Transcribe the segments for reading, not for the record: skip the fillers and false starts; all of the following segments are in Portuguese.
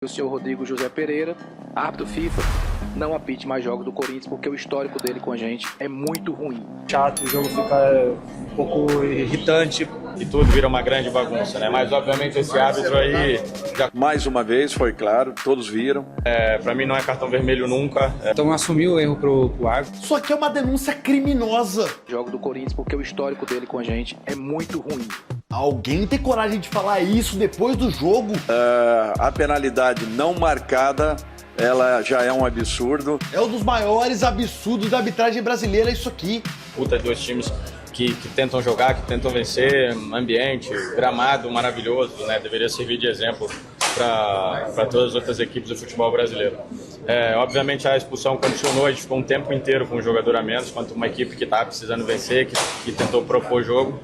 O senhor Rodrigo José Pereira, árbitro FIFA, não apite mais jogos do Corinthians porque o histórico dele com a gente é muito ruim. Chato, o jogo fica um pouco irritante. E tudo vira uma grande bagunça, né? Mas obviamente esse árbitro aí já... Mais uma vez, foi claro, todos viram. Pra mim não é cartão vermelho nunca. Então assumiu o erro pro árbitro. Só que é uma denúncia criminosa. Jogo do Corinthians porque o histórico dele com a gente é muito ruim. Alguém tem coragem de falar isso depois do jogo? A penalidade não marcada, ela já é um absurdo. É um dos maiores absurdos da arbitragem brasileira isso aqui. Puta, dois times que tentam jogar, que tentam vencer, ambiente, gramado maravilhoso, né? Deveria servir de exemplo para todas as outras equipes do futebol brasileiro. Obviamente a expulsão continuou, a gente ficou um tempo inteiro com um jogador a menos, quanto uma equipe que estava precisando vencer, que tentou propor jogo.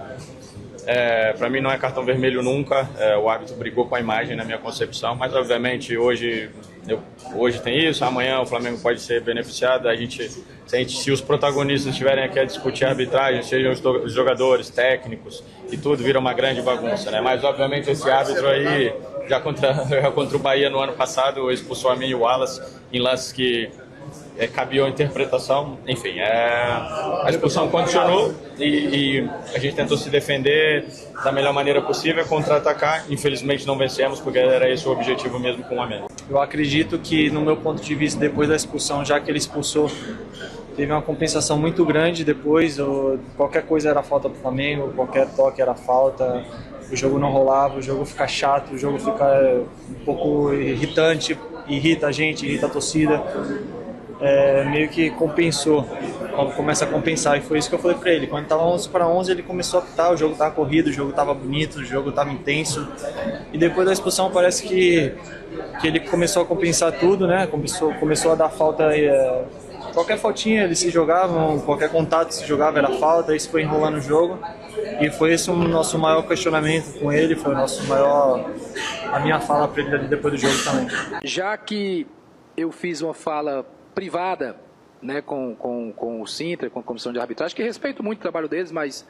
Para mim não é cartão vermelho nunca, o árbitro brigou com a imagem na minha concepção, mas obviamente hoje tem isso, amanhã o Flamengo pode ser beneficiado, se os protagonistas estiverem aqui a discutir a arbitragem, sejam os jogadores, técnicos e tudo, vira uma grande bagunça, né? Mas obviamente esse árbitro aí, já contra o Bahia no ano passado, expulsou a mim e o Wallace em lances que cabia a interpretação, enfim, a expulsão continuou e a gente tentou se defender da melhor maneira possível, contra-atacar, infelizmente não vencemos, porque era esse o objetivo mesmo com o Amém. Eu acredito que, no meu ponto de vista, depois da expulsão, já que ele expulsou, teve uma compensação muito grande depois, qualquer coisa era falta pro Flamengo, qualquer toque era falta, o jogo não rolava, o jogo fica chato, o jogo fica um pouco irritante, irrita a gente, irrita a torcida. Meio que compensou, começa a compensar, e foi isso que eu falei pra ele. Quando estava 11-11 ele começou a apitar, o jogo estava corrido, o jogo estava bonito, o jogo estava intenso, e depois da expulsão parece que ele começou a compensar tudo, né? Começou a dar falta, qualquer faltinha eles se jogavam, qualquer contato se jogava era falta, isso foi enrolando o jogo, e foi esse o nosso maior questionamento com ele, foi a minha fala pra ele ali depois do jogo também. Já que eu fiz uma fala privada, né, com o Sintra, com a comissão de arbitragem, que respeito muito o trabalho deles, mas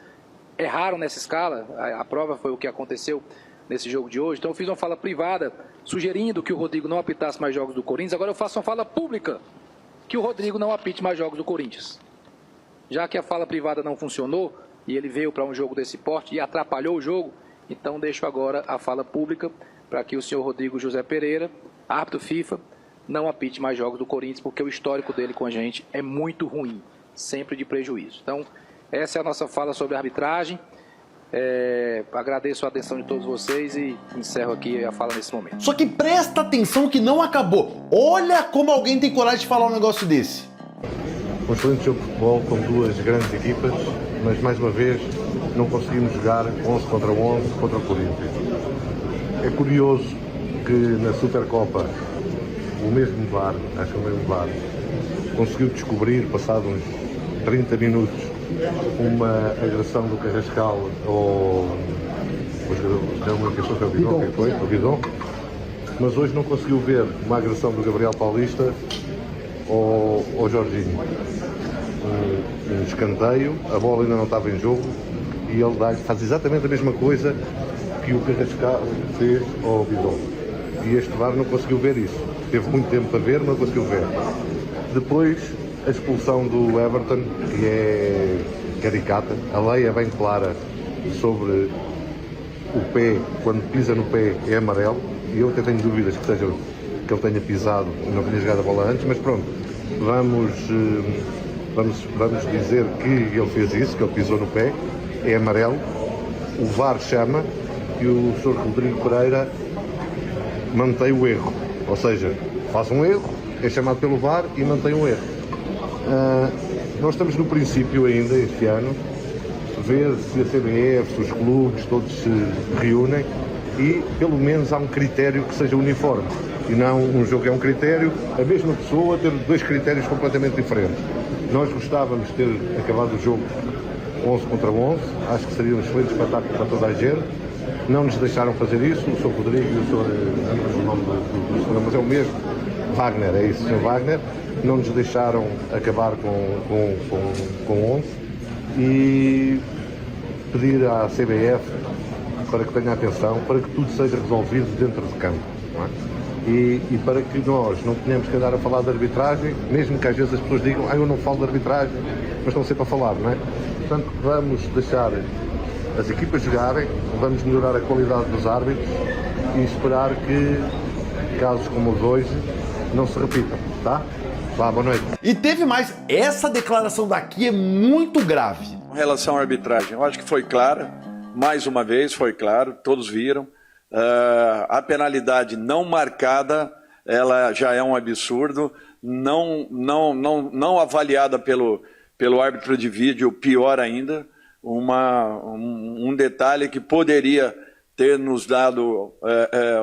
erraram nessa escala, a prova foi o que aconteceu nesse jogo de hoje, então eu fiz uma fala privada sugerindo que o Rodrigo não apitasse mais jogos do Corinthians, agora eu faço uma fala pública que o Rodrigo não apite mais jogos do Corinthians. Já que a fala privada não funcionou, e ele veio para um jogo desse porte e atrapalhou o jogo, então deixo agora a fala pública para que o senhor Rodrigo José Pereira, árbitro FIFA, não apite mais jogos do Corinthians, porque o histórico dele com a gente é muito ruim, sempre de prejuízo. Então, essa é a nossa fala sobre a arbitragem. Agradeço a atenção de todos vocês e encerro aqui a fala nesse momento. Só que presta atenção que não acabou. Olha como alguém tem coragem de falar um negócio desse. Um excelente jogo de futebol com duas grandes equipas, mas mais uma vez não conseguimos jogar 11 contra 11 contra o Corinthians. É curioso que na Supercopa o mesmo VAR, acho que o mesmo VAR, conseguiu descobrir, passados uns 30 minutos, uma agressão do Carrascal ao Bidon, mas hoje não conseguiu ver uma agressão do Gabriel Paulista ao Jorginho. Um escanteio, a bola ainda não estava em jogo e ele faz exatamente a mesma coisa que o Carrascal fez ao Bidon. E este VAR não conseguiu ver isso. Teve muito tempo para ver, mas não conseguiu ver. Depois, a expulsão do Everton, que é caricata. A lei é bem clara sobre o pé, quando pisa no pé é amarelo. E eu até tenho dúvidas que ele tenha pisado e não tenha jogado a bola antes, mas pronto, vamos dizer que ele fez isso, que ele pisou no pé, é amarelo. O VAR chama e o Sr. Rodrigo Pereira mantém o erro. Ou seja, faz um erro, é chamado pelo VAR e mantém um erro. Nós estamos no princípio ainda, este ano, ver se a CBF, se os clubes, todos se reúnem e pelo menos há um critério que seja uniforme. E não um jogo é um critério, a mesma pessoa ter dois critérios completamente diferentes. Nós gostávamos de ter acabado o jogo 11 contra 11, acho que seria um excelente espetáculo para toda a gente. Não nos deixaram fazer isso, o Sr. Rodrigo e o Sr. o nome do senhor, mas é o mesmo, Wagner, é isso, o Sr. Wagner, não nos deixaram acabar com 11 e pedir à CBF para que tenha atenção, para que tudo seja resolvido dentro de campo. Não é? e para que nós não tenhamos que andar a falar de arbitragem, mesmo que às vezes as pessoas digam, eu não falo de arbitragem, mas estão sempre a falar, não é? Portanto, vamos deixar as equipas jogarem, vamos melhorar a qualidade dos árbitros e esperar que casos como os hoje não se repitam, tá? Vá, boa noite. E teve mais, essa declaração daqui é muito grave. Com relação à arbitragem, eu acho que foi clara, mais uma vez foi claro, todos viram. A penalidade não marcada, ela já é um absurdo, não avaliada pelo árbitro de vídeo, pior ainda, um detalhe que poderia ter nos dado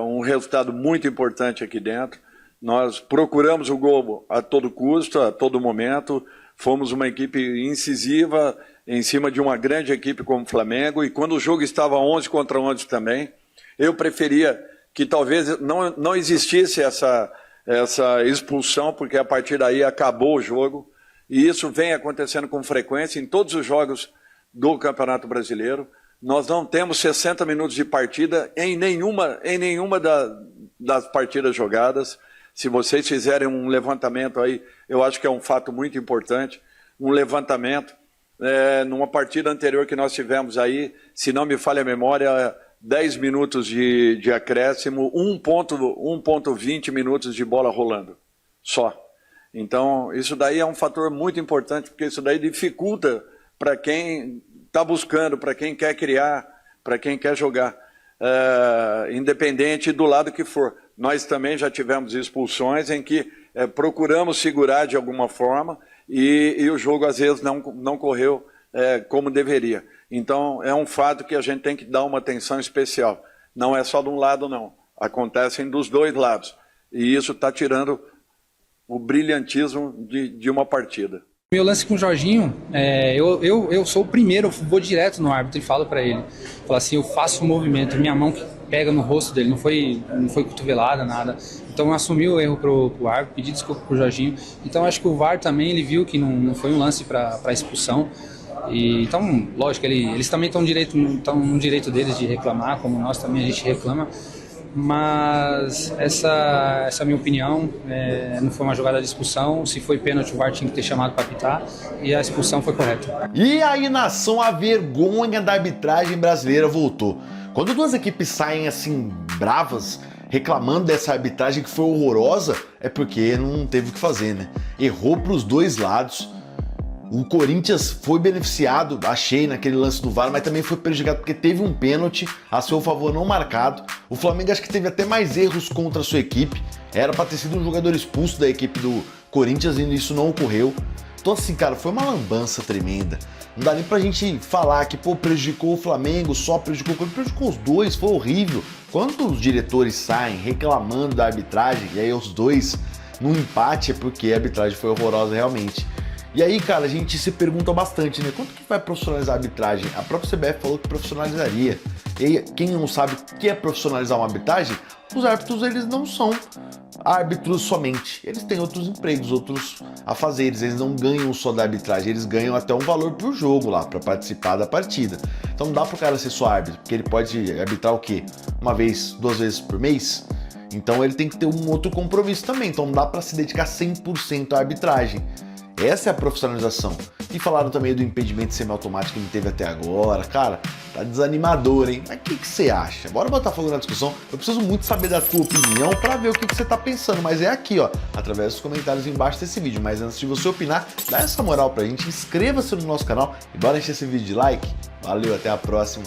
um resultado muito importante aqui dentro. Nós procuramos o gol a todo custo, a todo momento, fomos uma equipe incisiva em cima de uma grande equipe como o Flamengo, e quando o jogo estava 11 contra 11 também, eu preferia que talvez não existisse essa expulsão, porque a partir daí acabou o jogo, e isso vem acontecendo com frequência em todos os jogos do Campeonato Brasileiro. Nós não temos 60 minutos de partida em nenhuma das partidas jogadas. Se vocês fizerem um levantamento aí, eu acho que é um fato muito importante, um levantamento, numa partida anterior que nós tivemos aí, se não me falha a memória, 10 minutos de acréscimo, 1,20 minutos de bola rolando, só. Então, isso daí é um fator muito importante, porque isso daí dificulta para quem está buscando, para quem quer criar, para quem quer jogar, independente do lado que for. Nós também já tivemos expulsões em que procuramos segurar de alguma forma e o jogo às vezes não correu como deveria. Então é um fato que a gente tem que dar uma atenção especial. Não é só de um lado não, acontecem dos dois lados. E isso está tirando o brilhantismo de uma partida. Meu lance com o Jorginho, eu sou o primeiro, eu vou direto no árbitro e falo para ele. Falo assim, eu faço o movimento, minha mão que pega no rosto dele, não foi cotovelada, nada. Então eu assumi o erro pro árbitro, pedi desculpa pro Jorginho. Então acho que o VAR também, ele viu que não foi um lance para expulsão. E, então, lógico, eles também estão no direito deles de reclamar, como nós também a gente reclama. Mas essa é a minha opinião, não foi uma jogada de expulsão, se foi pênalti o VAR tinha que ter chamado para apitar e a expulsão foi correta. E aí, nação, a vergonha da arbitragem brasileira voltou. Quando duas equipes saem assim, bravas, reclamando dessa arbitragem que foi horrorosa, é porque não teve o que fazer, né? Errou para os dois lados. O Corinthians foi beneficiado, achei, naquele lance do VAR, mas também foi prejudicado porque teve um pênalti a seu favor não marcado. O Flamengo acho que teve até mais erros contra a sua equipe. Era para ter sido um jogador expulso da equipe do Corinthians e isso não ocorreu. Então assim, cara, foi uma lambança tremenda. Não dá nem pra gente falar que, prejudicou o Flamengo, só prejudicou o Corinthians, prejudicou os dois, foi horrível. Quando os diretores saem reclamando da arbitragem, e aí os dois num empate, é porque a arbitragem foi horrorosa realmente. E aí, cara, a gente se pergunta bastante, né? Quanto que vai profissionalizar a arbitragem? A própria CBF falou que profissionalizaria. E aí, quem não sabe o que é profissionalizar uma arbitragem, os árbitros, eles não são árbitros somente. Eles têm outros empregos, outros afazeres. Eles não ganham só da arbitragem, eles ganham até um valor pro jogo lá, para participar da partida. Então não dá pro cara ser só árbitro, porque ele pode arbitrar o quê? Uma vez, 2 vezes por mês? Então ele tem que ter um outro compromisso também. Então não dá para se dedicar 100% à arbitragem. Essa é a profissionalização. E falaram também do impedimento semiautomático que não teve até agora. Cara, tá desanimador, hein? Mas o que você acha? Bora botar fogo na discussão. Eu preciso muito saber da tua opinião pra ver o que você tá pensando. Mas é aqui, ó, através dos comentários embaixo desse vídeo. Mas antes de você opinar, dá essa moral pra gente, inscreva-se no nosso canal e bora encher esse vídeo de like. Valeu, até a próxima.